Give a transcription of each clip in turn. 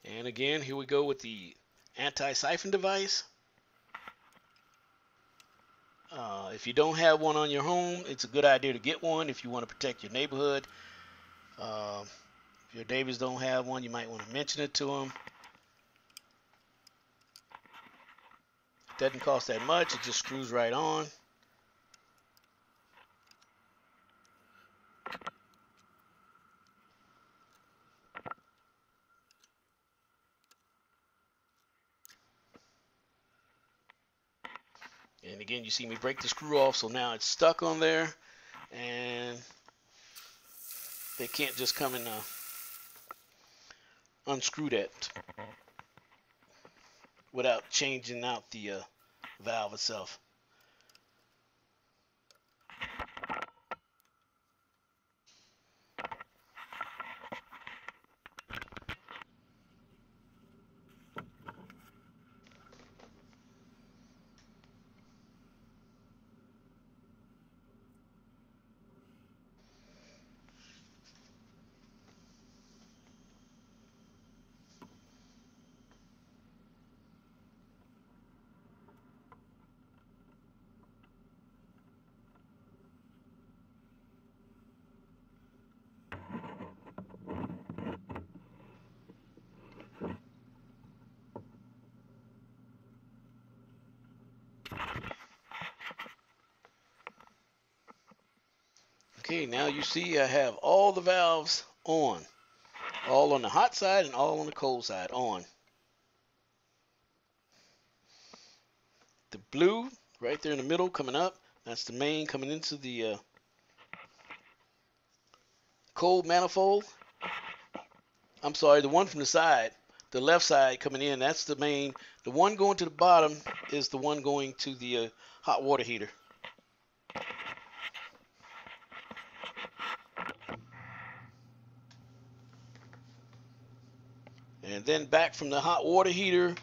And again, here we go with the anti-siphon device. If you don't have one on your home, it's a good idea to get one if you want to protect your neighborhood. If your neighbors don't have one, you might want to mention it to them. It doesn't cost that much. It just screws right on. And again, you see me break the screw off, so now it's stuck on there, and they can't just come and unscrew that without changing out the valve itself. Okay, now you see I have all the valves on. All on the hot side and all on the cold side on. The blue right there in the middle coming up, that's the main coming into the cold manifold. I'm sorry, the one from the side, the left side coming in, that's the main. The one going to the bottom is the one going to the hot water heater. And then back from the hot water heater,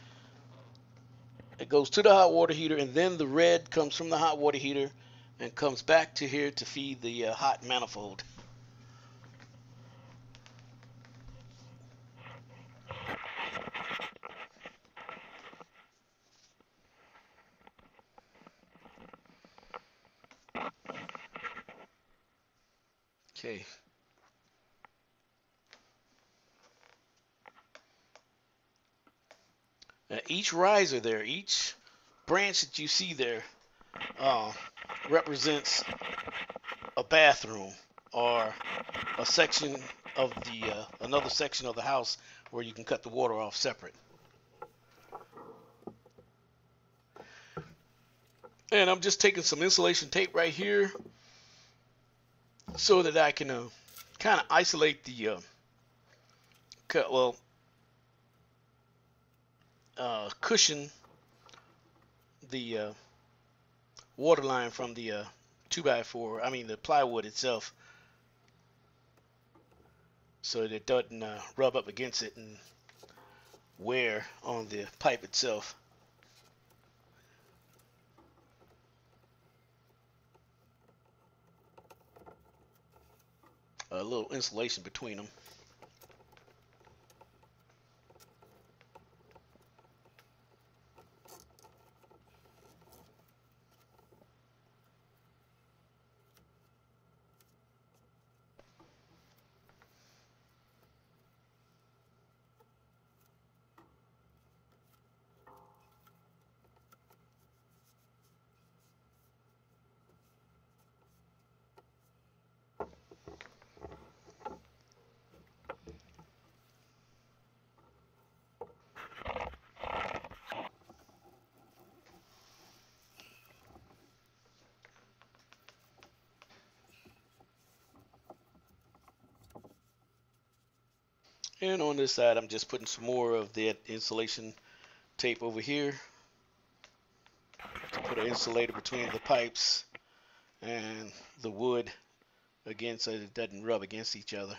it goes to the hot water heater, and then the red comes from the hot water heater and comes back to here to feed the hot manifold. Okay. Now each riser there, each branch that you see there represents a bathroom or a section of the another section of the house where you can cut the water off separate. And I'm just taking some insulation tape right here so that I can kind of isolate the cushion the water line from the 2x4, I mean the plywood itself, so that it doesn't rub up against it and wear on the pipe itself. A little insulation between them. And on this side, I'm just putting some more of that insulation tape over here to put an insulator between the pipes and the wood, again, so it doesn't rub against each other.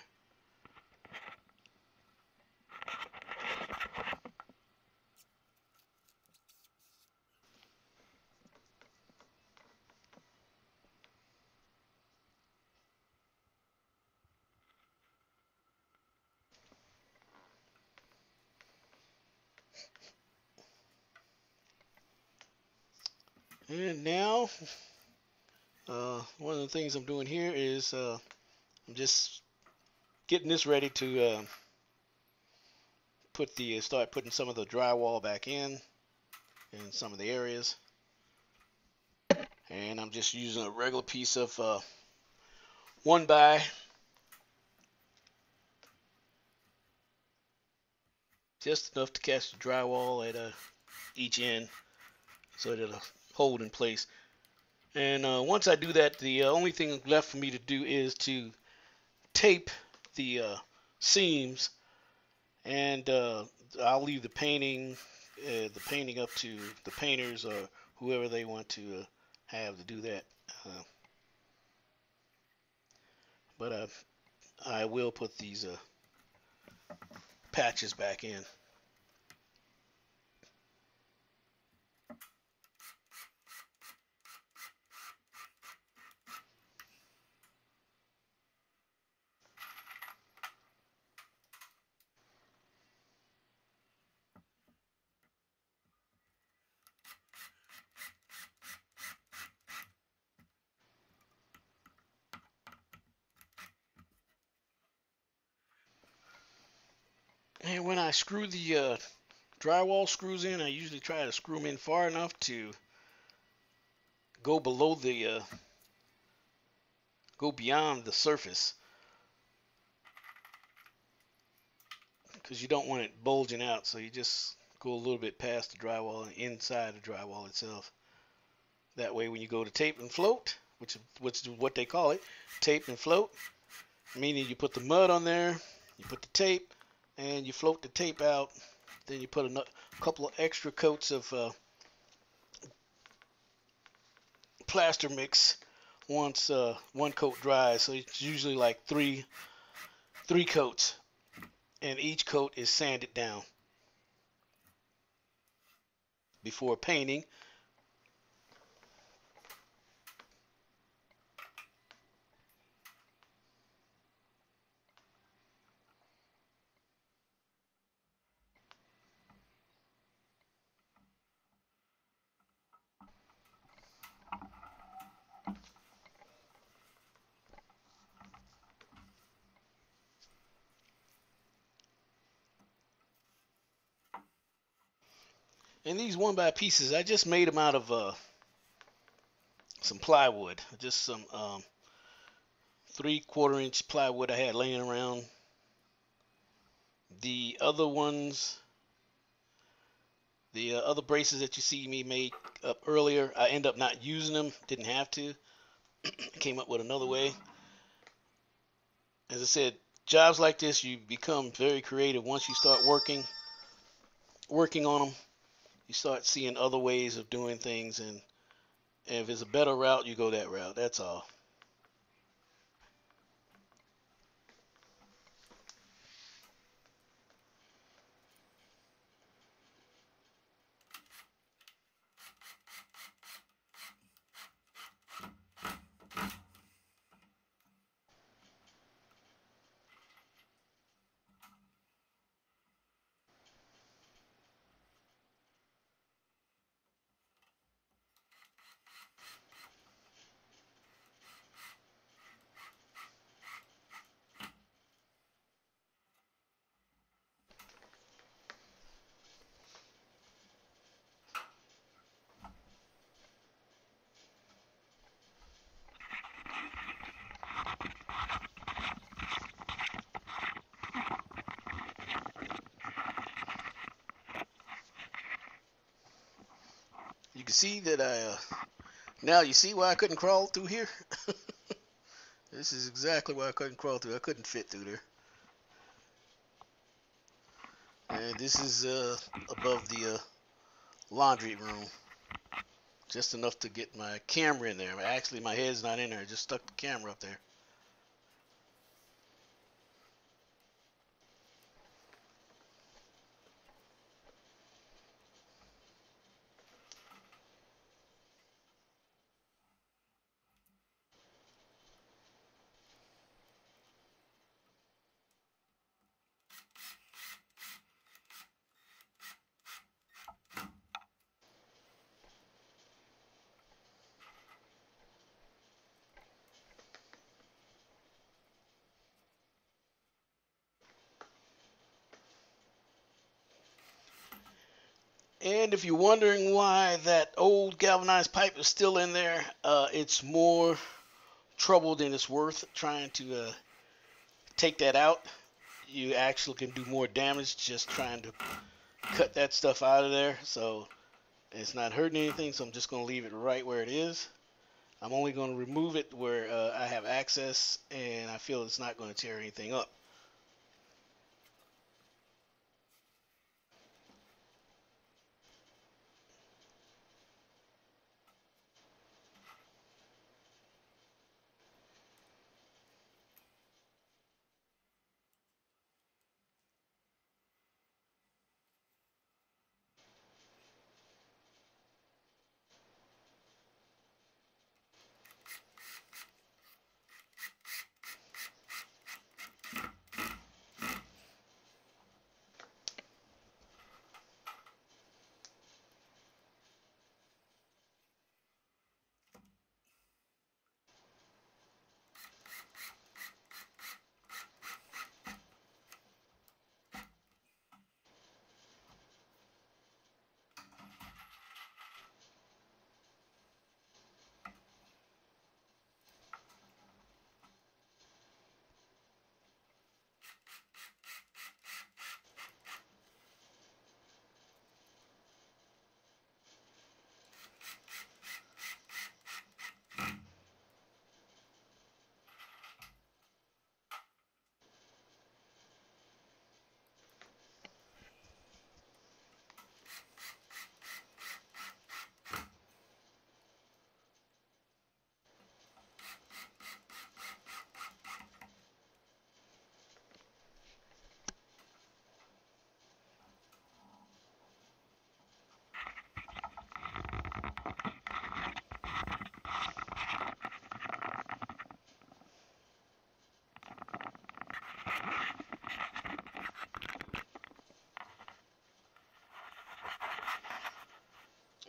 And now, one of the things I'm doing here is I'm just getting this ready to start putting some of the drywall back in some of the areas. And I'm just using a regular piece of 1x, just enough to catch the drywall at each end so that it'll hold in place. And once I do that, the only thing left for me to do is to tape the seams, and I'll leave the painting up to the painters or whoever they want to have to do that. But I will put these patches back in. And when I screw the drywall screws in, I usually try to screw them in far enough to go below the go beyond the surface, because you don't want it bulging out. So you just go a little bit past the drywall and inside the drywall itself. That way, when you go to tape and float, which is what they call it, tape and float, meaning you put the mud on there, you put the tape, and you float the tape out. Then you put a couple of extra coats of plaster mix once one coat dries. So it's usually like three coats, and each coat is sanded down before painting. And these 1x pieces, I just made them out of some plywood, just some 3/4 inch plywood I had laying around. The other ones, the other braces that you see me make up earlier, I end up not using them. Didn't have to. Came up with another way. As I said, jobs like this, you become very creative once you start working on them. You start seeing other ways of doing things, and if it's a better route, you go that route. That's all. You can see that now you see why I couldn't crawl through here. This is exactly why I couldn't crawl through. I couldn't fit through there. And this is above the laundry room, just enough to get my camera in there. Actually, my head's not in there. I just stuck the camera up there. And if you're wondering why that old galvanized pipe is still in there, it's more trouble than it's worth trying to take that out. You actually can do more damage just trying to cut that stuff out of there. So it's not hurting anything, so I'm just going to leave it right where it is. I'm only going to remove it where I have access and I feel it's not going to tear anything up.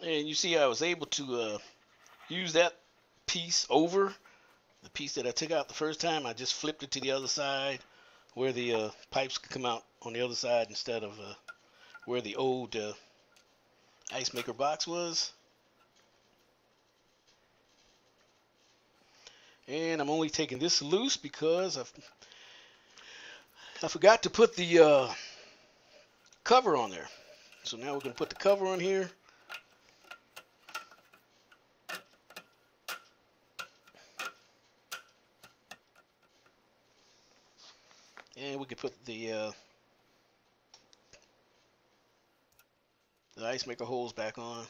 And you see I was able to use that piece over the piece that I took out the first time. I just flipped it to the other side where the pipes could come out on the other side instead of where the old ice maker box was. And I'm only taking this loose because I forgot to put the cover on there. So now we're going to put the cover on here. And we can put the ice maker holes back on.